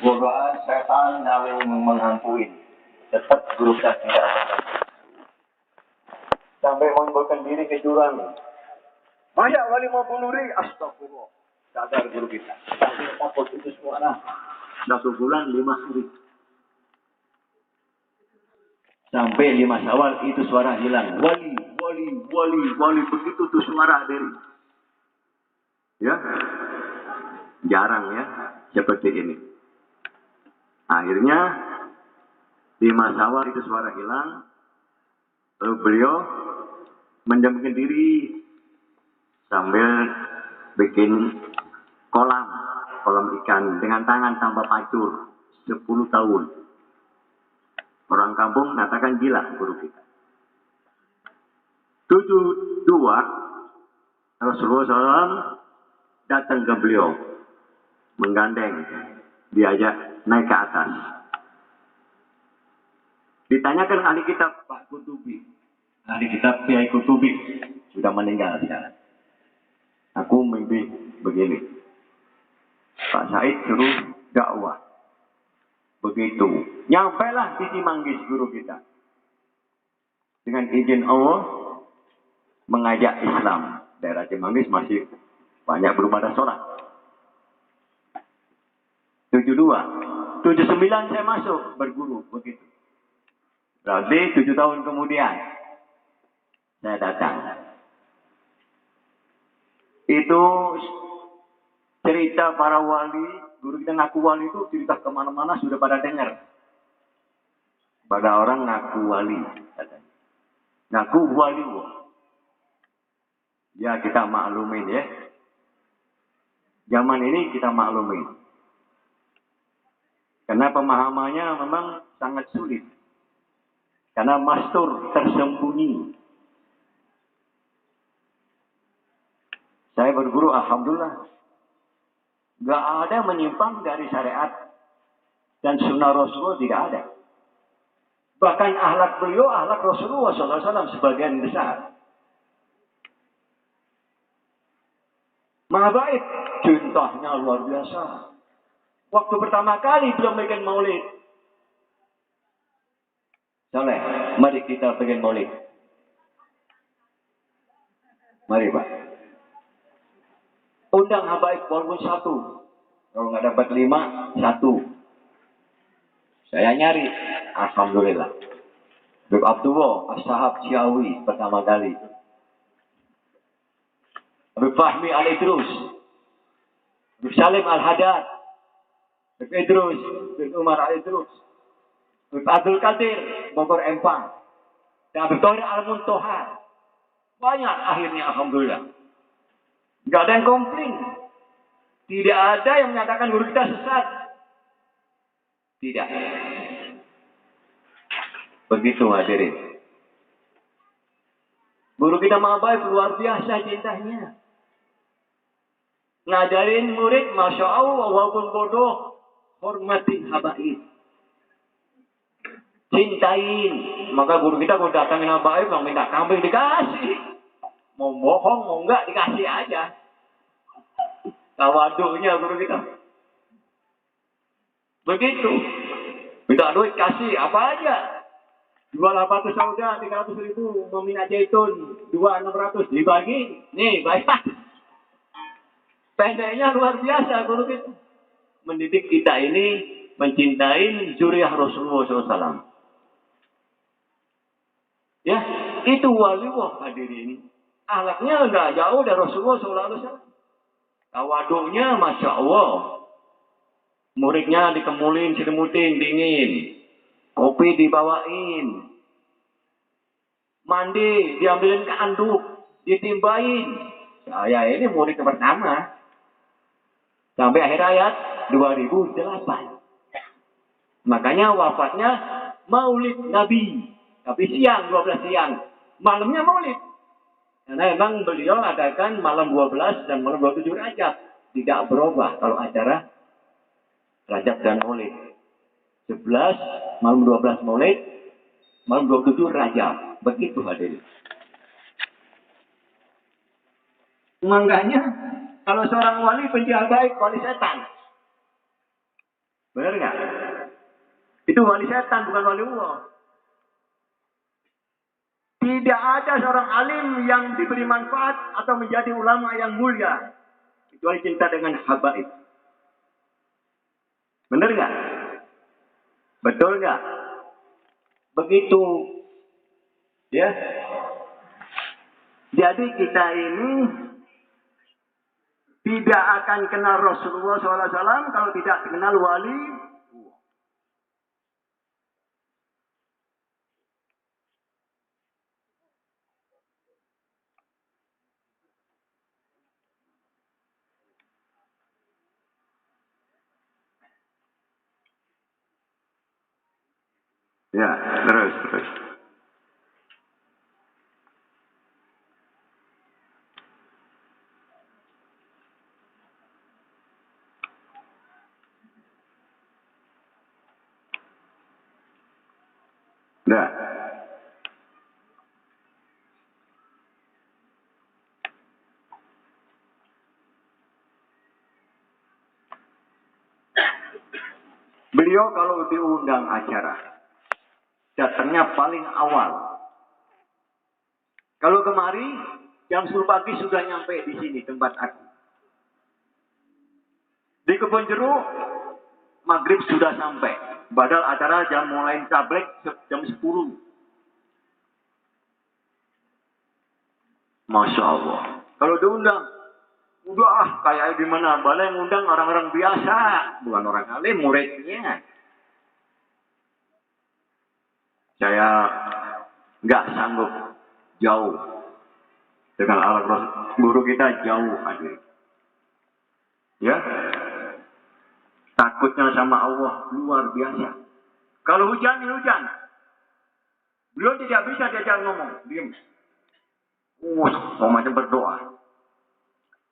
godaan setan yang menghantui. Tetap guru kita tidak akan sampai menimbulkan diri ke jurang. Masa wali mau bunuh diri? Astagfirullah. Sadar guru kita. Tapi takut itu suara. 1 bulan 5 hari. Sampai 5 Syawal itu suara hilang. Wali. Begitu tuh suara dari. Ya. Jarang ya. Seperti ini. Akhirnya 5 Syawal itu suara hilang. Lalu beliau mendiamkan diri sambil bikin kolam ikan dengan tangan tanpa pacur 10 tahun. Orang kampung mengatakan gila guru kita. 72 Rasulullah SAW datang ke beliau, menggandeng, diajak naik ke atas. Ditanyakan ahli kitab Pak Kutubi, ahli kitab Kiai Kutubi sudah meninggal sekarang. Aku mimpi begini, Pak Said suruh dakwah. Begitu, nyampailah di Cimanggis guru kita. Dengan izin Allah, mengajak Islam. Daerah Cimanggis masih banyak belum ada sholat. 72, 79 saya masuk berguru, begitu. Berarti 7 tahun kemudian, saya datang. Itu cerita para wali, guru kita ngaku wali itu cerita kemana-mana sudah pada dengar. Pada orang ngaku wali, katanya. Ngaku wali. Ya kita maklumin ya. Zaman ini kita maklumin. Karena pemahamannya memang sangat sulit. Karena mastur tersembunyi. Saya berguru, alhamdulillah. Gak ada menyimpang dari syariat. Dan sunnah Rasulullah tidak ada. Bahkan akhlak beliau, akhlak Rasulullah SAW sebagian besar. Maha baik. Contohnya luar biasa. Waktu pertama kali beliau bikin maulid. Soleh, mari kita bikin maulid. Mari Pak. Undang habaib walaupun 1. Kalau nggak dapat 5, 1. Saya nyari. Alhamdulillah. Habib Abdullah, Ashab Ciawi pertama kali. Habib Fahmi Al-Idrus. Habib Salim Al-Hadad. Habib Idrus. Habib Umar Al-Idrus. Habib Abdul Qadir. Bogor Empang. Dan Habib Thohir Al-Muntohar. Banyak akhirnya alhamdulillah. Tidak ada yang komplain. Tidak ada yang menyatakan guru kita sesat. Tidak. Begitu hadirin. Guru kita maha baik, luar biasa cintanya. Ngajarin murid, Masya Allah, walaupun bodoh, hormatin habaib. Cintain. Maka guru kita kalau datangin habaib, kalau minta kambing dikasih. Mau bohong, mau enggak, dikasih aja. Tawadunya guru kita. Begitu. Minta duit, kasih apa aja. Jual apa tuh sauda, 300.000, mau minyak zaitun, 2.600, dibagi, nih bayar. Pendeknya luar biasa guru kita. Mendidik kita ini mencintai zuriyah Rasulullah SAW. Ya, itu waliullah hadirin. Akhlaknya enggak jauh dari Rasulullah SAW. Tawaduknya Masya Allah. Muridnya dikemulin, selimutin, dingin. Kopi dibawain. Mandi, diambilin ke anduk. Ditimbain. Saya ini murid pertama. Sampai akhir ayat 2008. Makanya wafatnya Maulid Nabi. Tapi siang, 12 siang. Malamnya Maulid. Karena memang beliau adakan malam 12 dan malam 27 Rajab. Tidak berubah kalau acara Rajab dan Maulid. 11, malam 12 Maulid, malam 27 Rajab. Begitu hadirin. Makanya kalau seorang wali benci baik, wali setan. Benar nggak? Itu wali setan, bukan wali Allah. Tidak ada seorang alim yang diberi manfaat atau menjadi ulama yang mulia kecuali cinta dengan habaib. Benar nggak? Betul nggak? Begitu, ya. Jadi kita ini tidak akan kenal Rasulullah SAW kalau tidak kenal wali. Ya, terus. Nah, beliau kalau diundang acara, datangnya paling awal. Kalau kemari, jam 10 pagi sudah nyampe di sini tempat aku. Di Kebun Jeruk, maghrib sudah sampai. Padahal acara jam mulai tablek jam 10. Masya Allah. Kalau diundang, udah kayak di mana? Balai ngundang orang-orang biasa, bukan orang alim, muridnya. Saya nggak sanggup jauh dengan alat guru kita jauh hadir. Ya, takutnya sama Allah luar biasa. Kalau hujan, hujan. Beliau tidak bisa diajak ngomong, diam. Mau macam berdoa.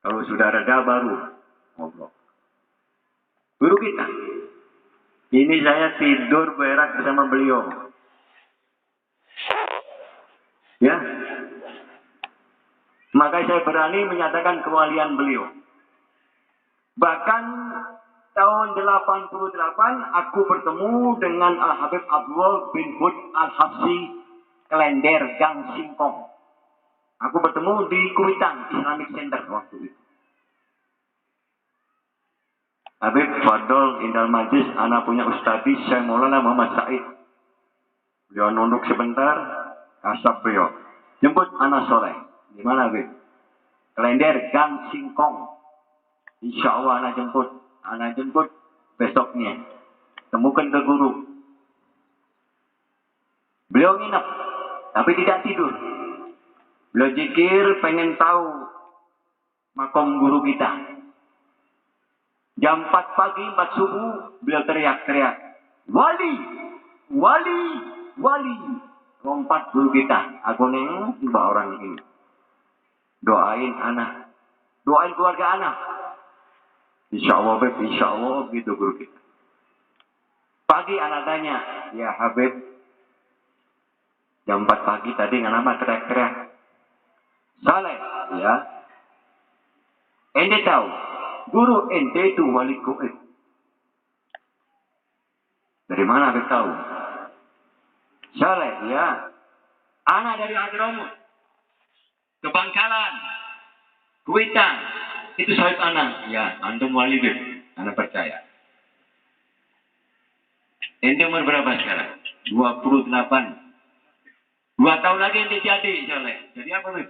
Kalau sudah reda baru ngobrol. Guru kita. Ini saya tidur berak bersama beliau. Ya. Maka saya berani menyatakan kewalian beliau. Bahkan tahun 88 aku bertemu dengan Al-Habib Abdul bin Hud Al-Hafsi Klender Gang Singkong. Aku bertemu di Kuitang Islamic Center waktu itu. Habib Fadol Indal Majlis, anak punya Ustadz Syekh Maulana Muhammad Said. Beliau nunduk sebentar, kasap beliau. Jemput anak soleh. Di mana Habib? Klender Gang Singkong. Insya Allah anak jemput besoknya. Temukan ke guru. Beliau nginep, tapi tidak tidur. Beliau zikir, pengen tahu makom guru kita. Jam 4 pagi, 4 subuh, beliau teriak-teriak. Wali, wali, wali. Lompat guru kita. Aku nengok mbak orang ini. Doain anak. Doain keluarga anak. Insya Allah, Habib, insya Allah, gitu guru kita. Pagi anak tanya, ya Habib, jam 4 pagi tadi kenapa teriak-teriak? Saleh, ya. Ente tahu, guru ente itu wali goib. Dari mana Habib tahu? Saleh, ya. Anak dari Hadramut, ke Bangkalan, Kuitang, itu sahib anak. Ya, antum wali Habib, anak percaya. Ente umur berapa sekarang? 28. 2 tahun lagi ente jadi, Saleh. Jadi apa Habib?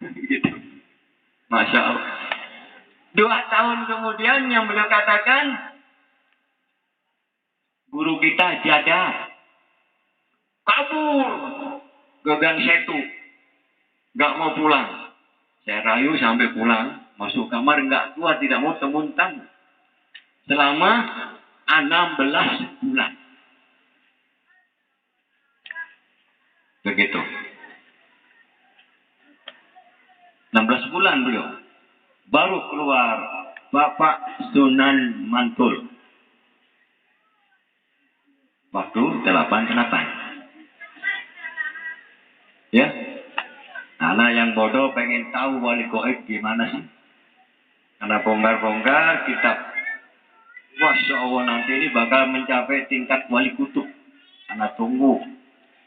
Gitu. Masya Allah. 2 tahun kemudian yang beliau katakan, guru kita jadah. Kabur. Ke Gang Setu. Gak mau pulang. Saya rayu sampai pulang. Masuk kamar gak keluar. Tidak mau temuntang. Selama 16 bulan. Begitu. 16 bulan beliau. Baru keluar Bapak Sunan Mantul. Waktu 88. Ya. Anak yang bodoh pengen tahu wali goib gimana sih. Karena bongkar-bongkar kitab Masya Allah nanti ini bakal mencapai tingkat wali kutub. Anak tunggu.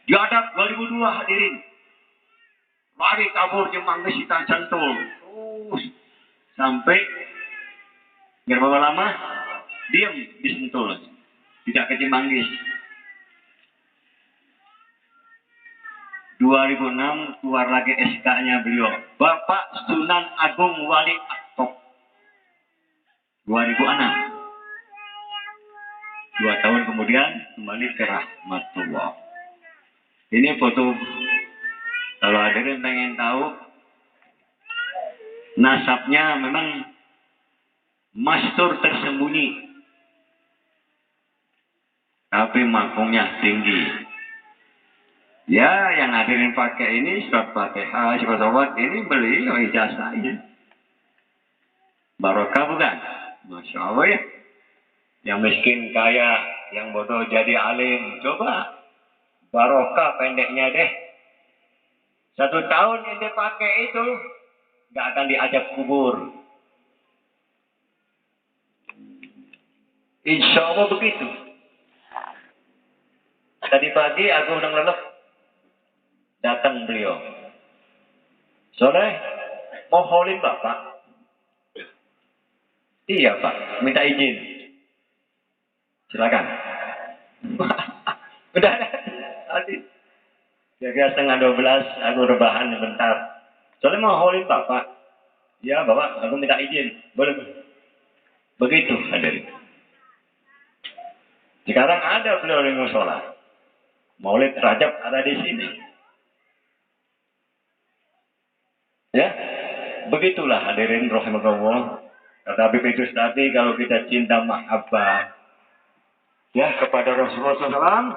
Diadap 2002 hadirin. Lari kabur Jemangges Hitan Sentul. Terus sampai berapa lama? Diam di Sentul. Tidak ke Cimanggis. 2006 keluar lagi SK-nya beliau. Bapak Sunan Agung Wali Aktop. 2006. 2 tahun kemudian kembali ke rahmatullah. Ini foto. Kalau ada yang pengen tahu nasabnya memang mastur tersembunyi. Tapi makungnya tinggi. Ya, yang hadirin pakai ini surat Fatihah, surat Zawad ini beli ijazah ini. Barokah bukan? Masya Allah ya. Yang miskin kaya, yang bodoh jadi alim. Coba. Barokah pendeknya deh. 1 tahun ente pakai itu, nggak akan diajak kubur. Insya Allah begitu. Tadi pagi aku udah lelah. Datang beliau. Soleh, mau holim Bapak? Iya Pak, minta izin. Silakan. Udah tadi. Kira-kira setengah 12, aku rebahan bentar. Soleh mau holim Bapak? Ya Bapak, aku minta izin. Boleh. Begitu hadirin. Sekarang ada beliau di musola. Maulid Rajab ada di sini. Ya, begitulah hadirin rahimakumullah. Kata Habib Idrus tadi, kalau kita cinta mahabbah ya kepada Rasulullah SAW,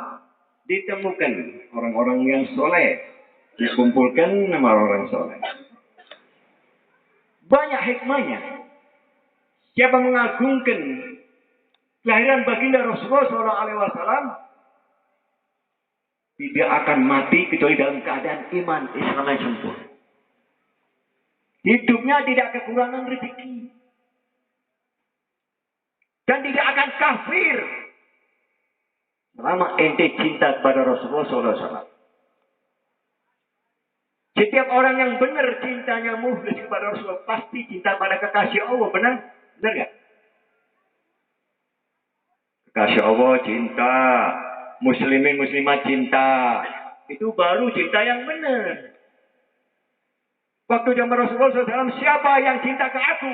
ditemukan orang-orang yang soleh, dikumpulkan nama orang soleh. Banyak hikmahnya. Siapa mengagungkan kelahiran baginda Rasulullah SAW, tidak akan mati kecuali dalam keadaan iman Islam yang sempurna. Hidupnya tidak kekurangan rezeki. Dan tidak akan kafir. Selama ente cinta kepada Rasulullah SAW. Setiap orang yang benar cintanya mukhlis kepada Rasulullah pasti cinta pada kekasih Allah. Benar? Benar gak? Kekasih Allah cinta. Muslimin muslimat cinta. Itu baru cinta yang benar. Waktu zaman Rasulullah SAW, siapa yang cinta ke aku?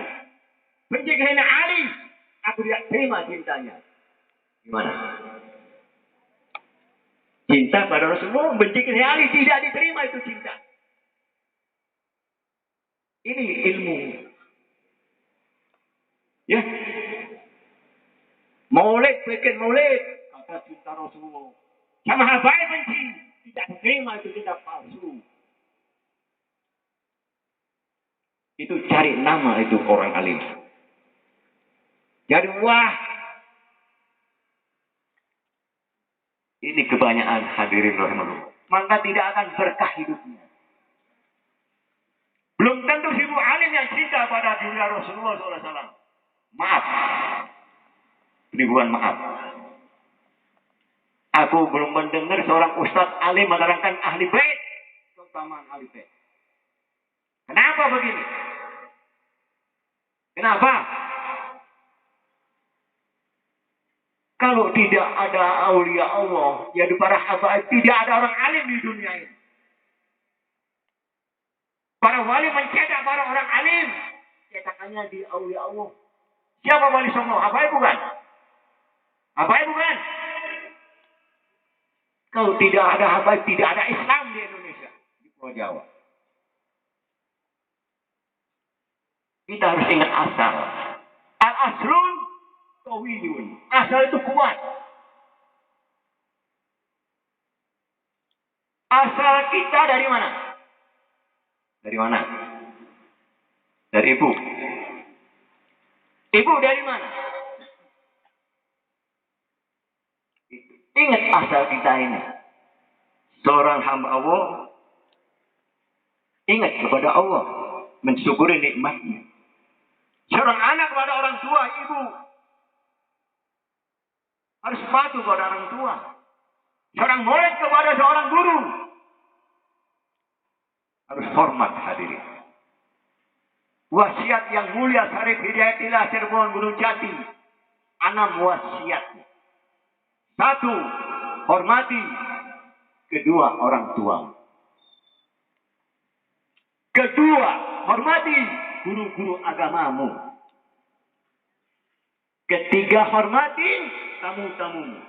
Benci ke Ali. Aku tidak terima cintanya. Gimana? Cinta pada Rasulullah, benci ke Ali. Tidak diterima itu cinta. Ini ilmu. Ya. Maulid, bikin maulid. Kata cinta Rasulullah. Sama habai benci. Tidak diterima itu cinta palsu. Itu cari nama itu orang alim. Jadi wah. Ini kebanyakan hadirin rahimahullah. Maka tidak akan berkah hidupnya. Belum tentu ibu alim yang cinta pada diri Rasulullah SAW. Maaf. Ribuan maaf. Aku belum mendengar seorang ustadz alim menerangkan ahli bait. Keutamaan ahli bait. Kenapa begini? Kenapa? Kalau tidak ada aulia Allah, ya di para habaib, tidak ada orang alim di dunia ini. Para wali mencetak para orang alim. Cetakannya di aulia Allah. Siapa wali songo? Habaib bukan? Habaib bukan? Kalau tidak ada habaib, tidak ada Islam di Indonesia. Di Pulau Jawa. Kita harus ingat asal. Al-asrun tawilun. Asal itu kuat. Asal kita dari mana? Dari mana? Dari ibu. Ibu dari mana? Ingat asal kita ini. Seorang hamba Allah. Ingat kepada Allah. Mensyukuri nikmatnya. Seorang anak kepada orang tua, ibu. harus patuh kepada orang tua. Seorang murid kepada seorang guru harus hormat hadirin. Wasiat yang mulia Syarif Hidayatullah Cirebon Gunung Jati. 6 wasiat. 1. Hormati kedua orang tua. Kedua, hormati guru-guru agamamu. Ketiga, hormati tamu-tamumu.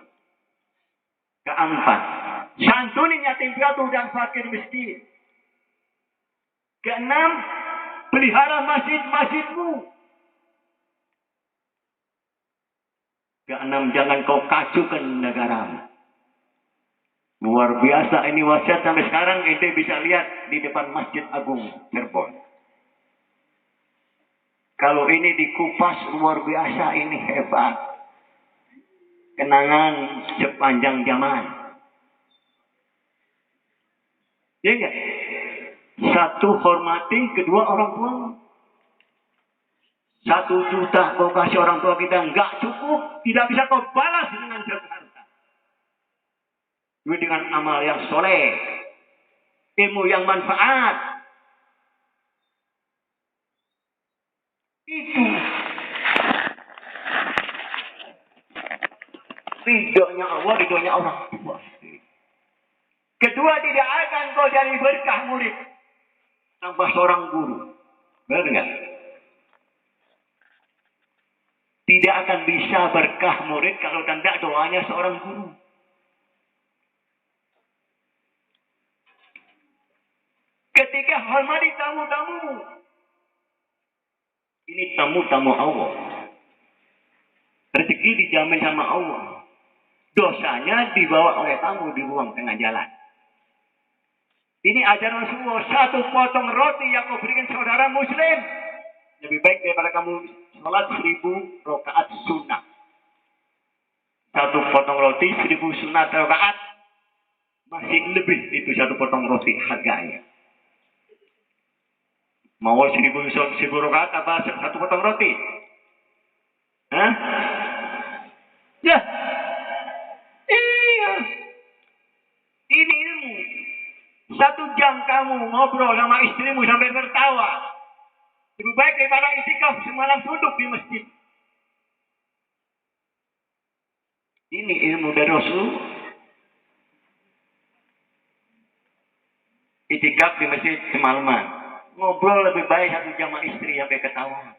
Keempat, santuni yatim piatu dan fakir miskin. Keenam, pelihara masjid-masjidmu. Keenam, jangan kau kacaukan negaramu. Luar biasa ini wasiat sampai sekarang ente bisa lihat di depan Masjid Agung Cirebon. Kalau ini dikupas luar biasa, ini hebat. Kenangan sepanjang zaman. Ya enggak? 1, hormati kedua orang tua. 1 juta kau kasih orang tua kita enggak cukup, tidak bisa kau balas dengan harta. Dengan amal yang soleh, ilmu yang manfaat. Itu ridhonya Allah, ridhonya orang tua. Kedua, tidak akan kau jadi berkah murid tanpa seorang guru. Benar enggak? Tidak akan bisa berkah murid kalau tidak doanya seorang guru. Ketika hormati tamu-tamumu. Ini tamu-tamu Allah. Rezeki dijamin sama Allah. Dosanya dibawa oleh tamu di ruang tengah jalan. Ini ajaran Rasulullah. 1 potong roti yang kau berikan saudara muslim. Lebih baik daripada kamu sholat 1000 rakaat sunnah. 1 potong roti 1000 sunnah rakaat. Masih lebih itu 1 potong roti harganya. Mau 1000 rakaat apa 1 potong roti? Hah? Ya. Iya. Ini ilmu. 1 jam kamu ngobrol sama istrimu sampai tertawa. Lebih baik daripada itikaf semalam duduk di masjid. Ini ilmu dari Rasul. Itikaf di masjid semalaman. Ngobrol lebih baik 1 jam sama istri sampai ketawa.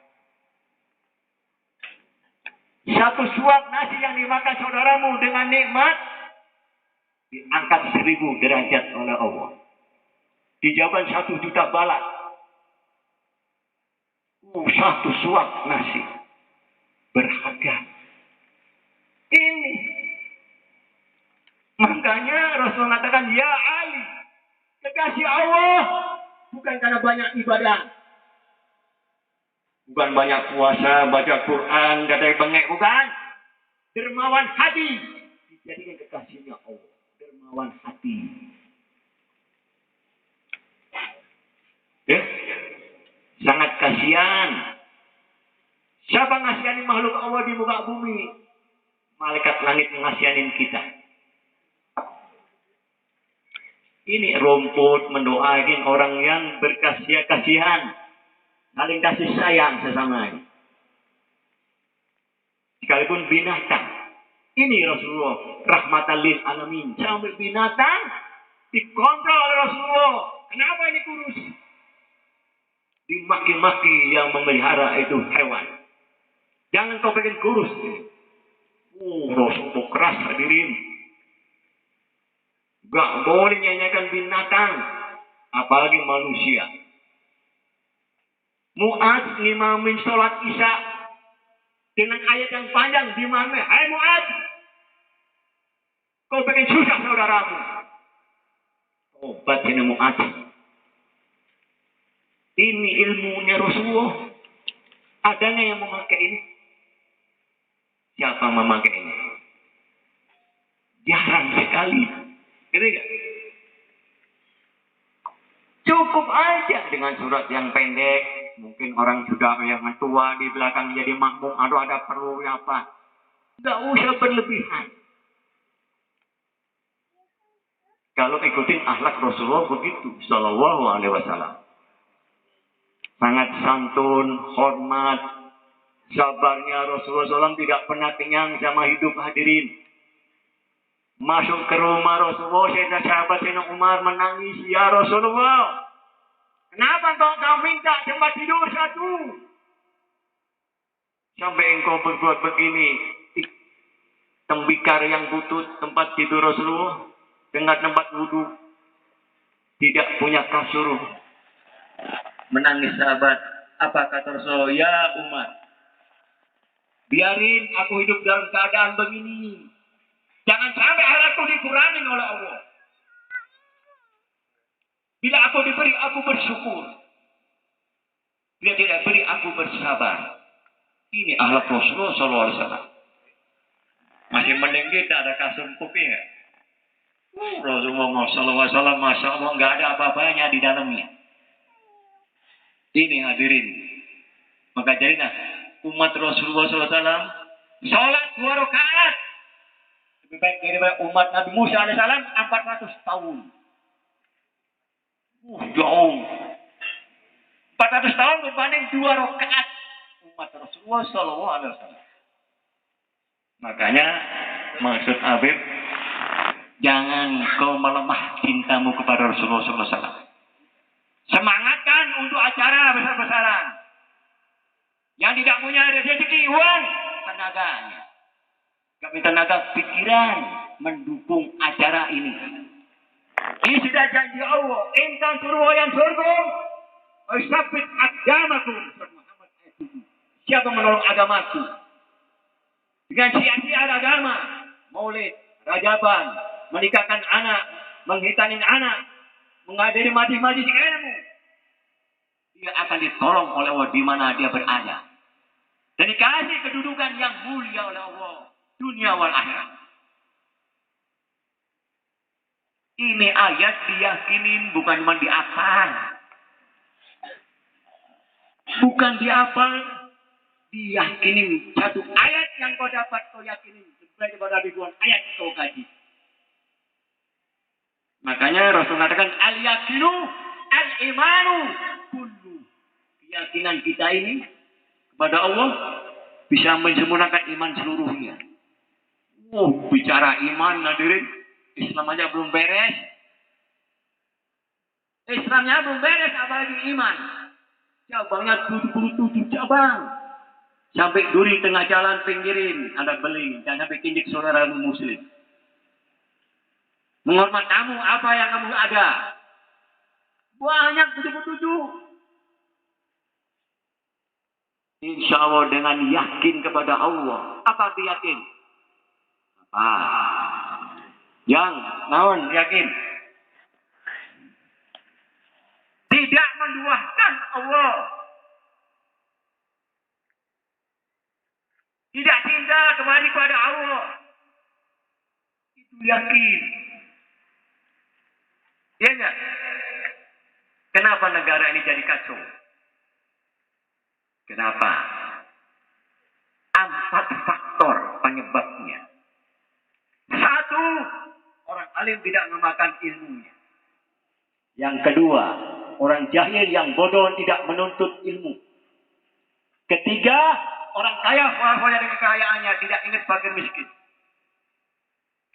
1 suap nasi yang dimakan saudaramu dengan nikmat diangkat 1000 derajat oleh Allah. Dijauhkan 1 juta bala. 1 suap nasi berharga. Ini makanya Rasul mengatakan, ya Ali, kekasih Allah bukan karena banyak ibadah, bukan banyak puasa, baca Quran, gadai bengek, bukan. Dermawan hati dijadikan kekasihnya Allah. Dermawan hati. Ya, sangat kasihan. Siapa ngasihani makhluk Allah di muka bumi? Malaikat langit ngasihanin kita. Ini rumput mendoakan orang yang berkasih-kasihan, saling kasih sayang sesamanya. Sekalipun binatang. Ini Rasulullah rahmatan lil alamin. Sampai binatang dikontrol oleh Rasulullah. Kenapa ini kurus? Dimaki-maki yang memelihara itu hewan. Jangan kau pengen kurus. Rasulullah keras hadirin. Gak boleh nyanyikan binatang. Apalagi manusia. Mu'adz ngimamin sholat isya. Dengan ayat yang panjang dimana? Hai Mu'adz. Kau pengen susah saudaramu. Obat ini Mu'adz. Ini ilmunya Rasulullah. Adanya yang memakai ini? Siapa memakai ini? Jarang sekali. Gitu gak? Cukup aja dengan surat yang pendek. Mungkin orang sudah yang tua di belakang jadi makmum. Aduh ada perlu apa? Nggak usah berlebihan. Kalau ikutin akhlak Rasulullah begitu, Shallallahu Alaihi Wasallam. Sangat santun, hormat, sabarnya Rasulullah SAW tidak pernah kenyang sama hidup hadirin. Masuk ke rumah Rasulullah, sahabat Sayyidina Umar menangis, ya Rasulullah, kenapa kau minta tempat tidur satu? Sampai engkau berbuat begini. Tembikar yang butut tempat tidur Rasulullah dengan tempat wudhu. Tidak punya kasur. Menangis sahabat. Apa kata Rasulullah? Ya Umar, biarin aku hidup dalam keadaan begini. Jangan sampai harapku dikurangi oleh Allah. Bila aku diberi, aku bersyukur. Bila tidak beri, aku bersabar. Ini akhlak Rasulullah SAW. Masih mending kita ada kasur empuknya nggak? Rasulullah SAW, Masya Allah, nggak ada apa-apanya di dalamnya. Ini hadirin. Maka jadilah umat Rasulullah SAW sholat 2 rakaat. Lebih baik daripada umat Nabi Musa AS 400 tahun. Jauh. 400 tahun berbanding 2 rakaat umat Rasulullah SAW. Makanya maksud Habib, jangan kau melemah cintamu kepada Rasulullah SAW. Semangatkan untuk acara besar-besaran. Yang tidak punya rezeki uang, tenaganya. Kami tenaga pikiran mendukung acara ini. Ini sudah janji Allah. Intan suruh yang surga. Sabit agamaku. Siapa menolong agamaku? Dengan sia-sia agama. Maulid, rajaban, menikahkan anak, menghitanin anak, menghadiri majlis-majlis ilmu. Dia akan ditolong oleh Allah di mana dia berada. Dan dikasih kedudukan yang mulia oleh Allah. Dunia wal akhirat. Ini ayat diyakinin, bukan cuma dihafal. Bukan dihafal, diyakinin. Satu ayat yang kau dapat, kau yakinin. Lebih daripada ribuan ayat kau kaji. Makanya Rasul mengatakan, al-yakinu, al-imanu, kullu. Keyakinan kita ini kepada Allah bisa menyempurnakan iman seluruhnya. Bicara iman, hadirin, Islam aja belum beres. Islamnya belum beres, apalagi iman. Cabangnya 77 cabang. Sampai duri tengah jalan pinggirin, ada beling. Jangan sampai kindik saudaramu muslim. Menghormat kamu, apa yang kamu ada. Banyak 77. Insya Allah dengan yakin kepada Allah. Apa arti yakin? Yang naon yakin? Tidak menduakan Allah. Tidak cinta kepada Allah. Itu yakin. Ya enggak? Kenapa negara ini jadi kacau? Kenapa? 4 faktor penyebabnya. 1, orang alim tidak memakan ilmunya. Yang kedua, orang jahil yang bodoh tidak menuntut ilmu. Ketiga, orang kaya foya dengan kekayaannya tidak ingat fakir miskin.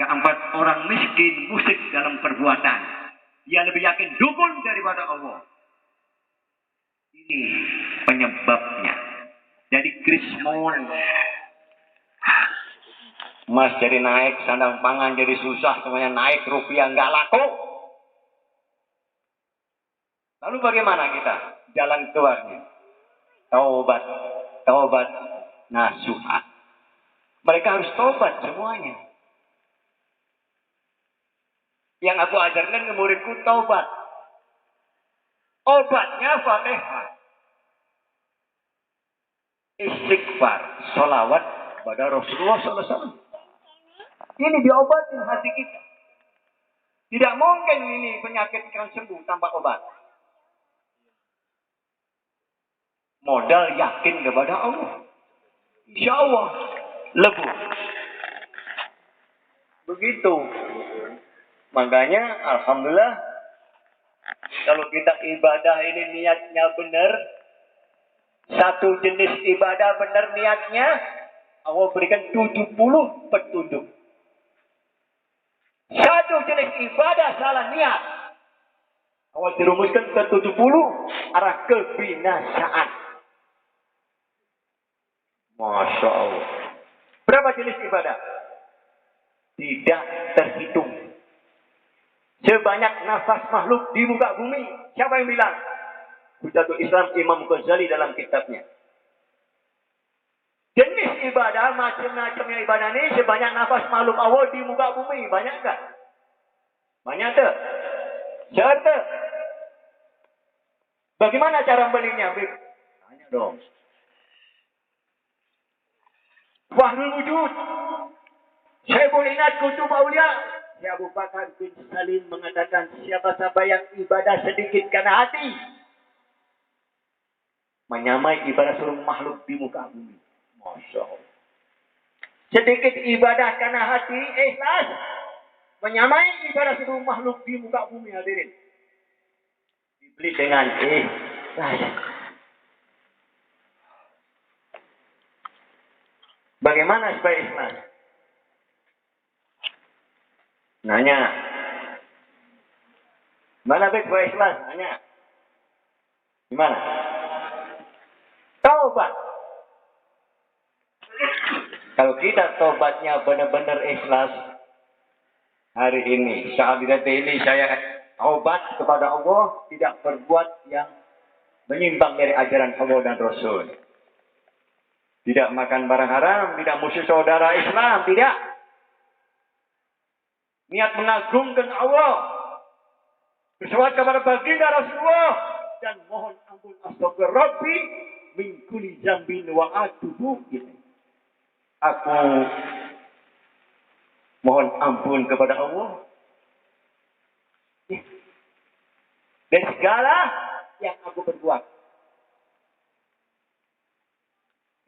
Keempat, orang miskin musik dalam perbuatan. Dia lebih yakin dukun daripada Allah. Ini penyebabnya. Jadi krismon. Emas jadi naik, sandang pangan jadi susah, semuanya naik, rupiah nggak laku. Lalu bagaimana kita? Jalan keluarnya. Taubat, taubat nasuha. Mereka harus taubat semuanya. Yang aku ajarkan ke muridku taubat. Obatnya Fatihah. Istighfar, sholawat kepada Rasulullah SAW. Ini diobatin hati kita. Tidak mungkin ini penyakit akan sembuh tanpa obat. Modal yakin kepada Allah. Insya Allah. lebu. Begitu. Makanya alhamdulillah kalau kita ibadah ini niatnya benar, satu jenis ibadah benar niatnya, Allah berikan 70 petunjuk. Satu jenis ibadah salah niat, Allah dirumuskan ke 70 arah kebinasaan. Masya Allah. Berapa jenis ibadah? Tidak terhitung. Sebanyak nafas makhluk di muka bumi. Siapa yang bilang? Hujatul Islam Imam Ghazali dalam kitabnya. Jenis ibadah, macam-macamnya ibadah ini sebanyak nafas makhluk Allah di muka bumi. Banyak tak? Banyak tak? Serta. Bagaimana cara belinya? Tanya dong. Wahrul wujud. Syekhul Inat Kutub Aulia. Syekh Abu Bakar bin Salim mengatakan siapa-siapa yang ibadah sedikit karena hati menyamai ibadah seluruh makhluk di muka bumi. Masya Allah. Sedikit ibadah karena hati ikhlas menyamai ibadah seluruh makhluk di muka bumi, hadirin. Dibeli dengan ikhlas. Bagaimana supaya ikhlas? Nanya. Mana baik supaya ikhlas? Nanya. Gimana? Taubat. Kalau kita taubatnya benar-benar ikhlas, hari ini, saat ini saya taubat kepada Allah, tidak berbuat yang menyimpang dari ajaran Allah dan Rasul. Tidak makan barang haram, tidak musuh saudara Islam, tidak. Niat mengagungkan Allah, berselawat kepada baginda Rasulullah, dan mohon ampun astagfir Rabbi min kulli dzambin wa atubu ilaih. Aku mohon ampun kepada Allah dari segala yang aku berbuat.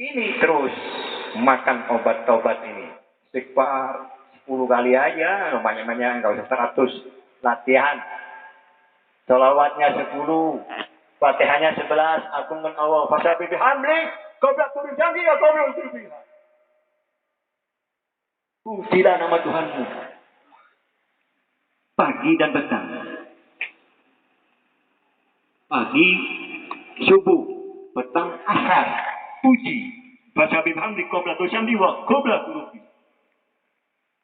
Ini terus makan obat taubat ini. Istighfar 10 kali aja, banyak-banyak, enggak usah 100. Latihan. Sholawatnya 10, Fatihahnya 11, agungkan Allah. Fasabi bihamdi, qabla kulli dzambi wa qabla dzulbiha. Pujilah nama Tuhanmu. Pagi dan petang. Pagi, subuh, petang, asar. Puji. Fasabi bihamdi qabla dzulbiha wa qabla dzulbiha.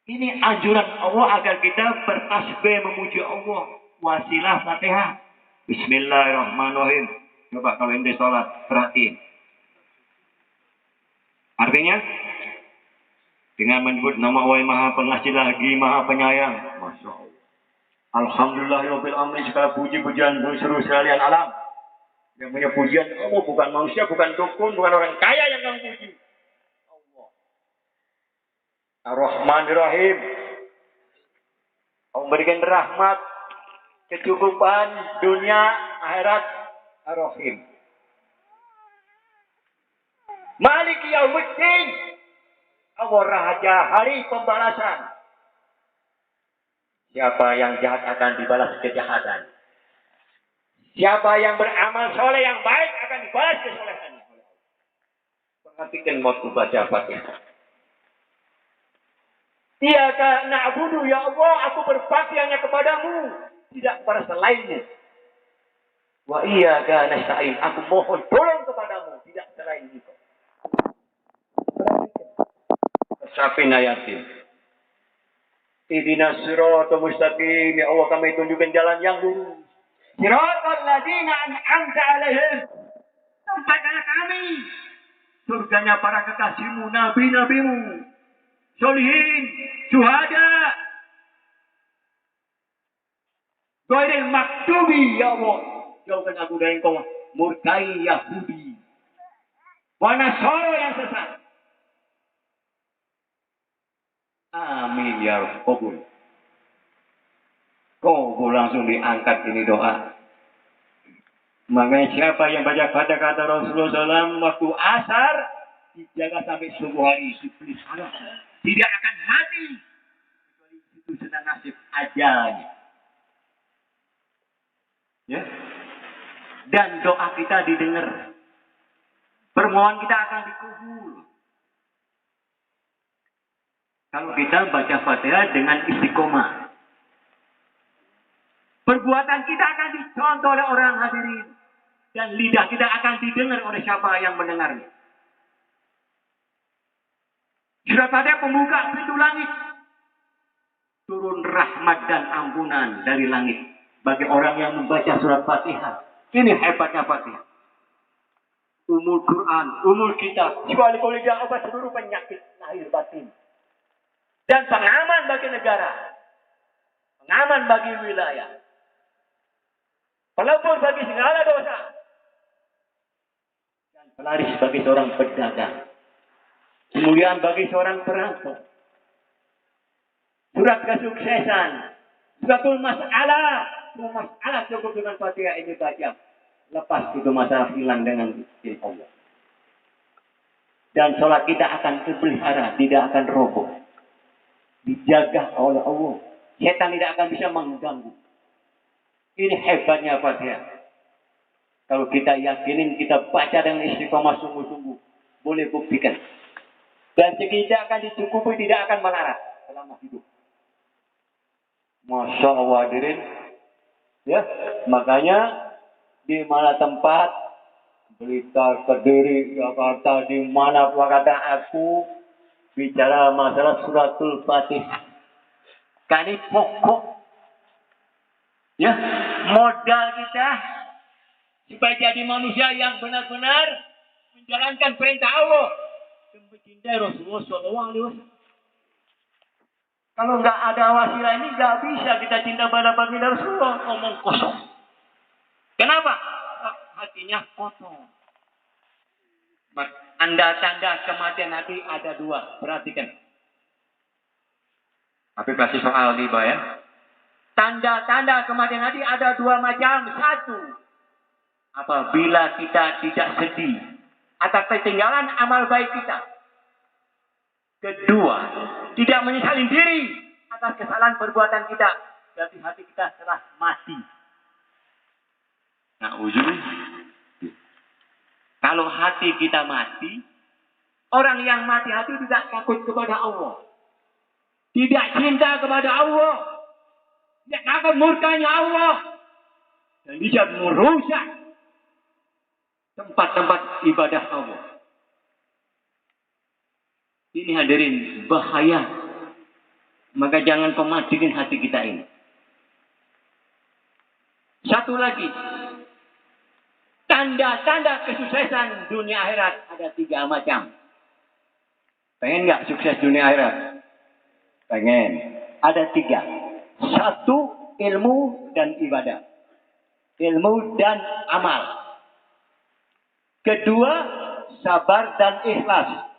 Ini anjuran Allah agar kita bertasbih memuji Allah. Wasilah Fatihah. Bismillahirrahmanirrahim. Coba kalau ente sholat, perhatiin. Artinya, dengan menyebut nama Allah Maha Pengasih lagi Maha Penyayang. Masya Allah. Alhamdulillahirabbil alamin, segala puji-pujian seluruh sekalian alam. Yang punya pujian Allah bukan manusia, bukan dukun, bukan orang kaya yang kamu puji. Ar-Rahmanir-Rahim. Memberikan rahmat, kecukupan dunia, akhirat. Ar-Rahim. Maliki Yaumiddin. Allah Raja, hari pembalasan. Siapa yang jahat akan dibalas kejahatan. Siapa yang beramal soleh yang baik akan dibalas kesolehannya. Perhatikan waktu baca Fatihah. Iyyaka na'budu ya Allah, aku berbakti hanya kepadamu, tidak kepada selainmu. Wa iyyaka nasta'in, aku mohon tolong kepadamu, tidak selain engkau. Sampin ayatin. Ihdinas siratal mustaqim, ya Allah kami tunjukkan jalan yang lurus. Siratal ladzina an'amta 'alaihim. Tempatnya kami surganya para kekasihmu, nabi-nabimu, solihin, syuhada, ghairil maktubi, ya Allah. Jauhkan aku dari engkau murkai Yahudi, wa Nasara yang sesat. Amin ya Rabbul. Kau langsung diangkat ini doa. Makanya siapa yang baca kata-kata Rasulullah SAW waktu asar, dijaga sampai subuh hari, dipelihara. Tidak akan mati. Kecuali itu sudah nasib ajalnya. Ya. Dan doa kita didengar. Permohonan kita akan dikabul. Kalau kita baca Fatihah dengan istiqomah. Perbuatan kita akan dicontoh oleh orang hadirin. Dan lidah kita akan didengar oleh siapa yang mendengarnya. Surat Fatihah pembuka pintu langit. Turun rahmat dan ampunan dari langit. Bagi orang yang membaca surat Fatihah. Ini hebatnya Fatihah. Umul Quran, umul kitab. Sekali dia obat seluruh penyakit lahir batin. Dan pengaman bagi negara. Pengaman bagi wilayah. Pelebur bagi segala dosa. Dan pelaris bagi seorang pedagang. Kemuliaan bagi seorang perampok. Surat kesuksesan. Suratul masalah. Masalah cukup dengan Fatihah ini baca. Lepas itu masalah hilang dengan izin Allah. Dan sholat kita akan terpelihara. Tidak akan roboh. Dijaga oleh Allah. Setan tidak akan bisa mengganggu. Ini hebatnya Fatihah. Kalau kita yakinin, kita baca dengan istiqomah sungguh-sungguh. Boleh buktikan. Dan kita akan dicukupi, tidak akan melarat selama hidup. Masya Allah hadirin. Ya, makanya di mana tempat, Blitar, Kediri, Jakarta, di mana kata aku bicara masalah suratul Fatihah. Ini pokok. Ya, modal kita supaya jadi manusia yang benar-benar menjalankan perintah Allah dan mencintai Rasulullah SAW. Kalau nggak ada wasilah ini nggak bisa kita cinta pada baginda Rasulullah, ngomong kosong. Kenapa? Hatinya kotor. Tanda-tanda kematian hati ada dua, perhatikan. Tapi kasih soal di bawah ya. Tanda-tanda kematian hati ada dua macam. Satu, apabila kita tidak sedih atas ketinggalan amal baik kita. Kedua, tidak menyesali diri atas kesalahan perbuatan kita. Berarti hati kita telah mati. Nah, ujung. Kalau hati kita mati, orang yang mati hati tidak takut kepada Allah. Tidak cinta kepada Allah. Tidak takut murkanya Allah. Dan bisa merusak tempat-tempat ibadah Allah. Ini hadirin bahaya. Maka jangan pematikan hati kita ini. Satu lagi. Tanda-tanda kesuksesan dunia akhirat ada 3 macam. Pengen nggak sukses dunia akhirat? Pengen. Ada 3. Satu, ilmu dan ibadah. Ilmu dan amal. Kedua, sabar dan ikhlas.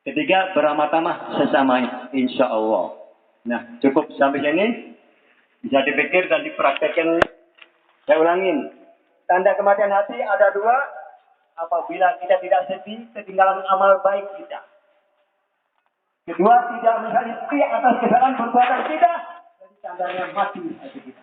Ketiga, beramal tamah sesamanya. Insya Allah. Nah, cukup sampai sini. Bisa dipikir dan dipraktekkan. Saya ulangin. Tanda kematian hati ada 2. Apabila kita tidak sedih, ketinggalan amal baik kita. Kedua, tidak menyesali atas kesalahan perbuatan kita. Dan tandanya mati hati kita.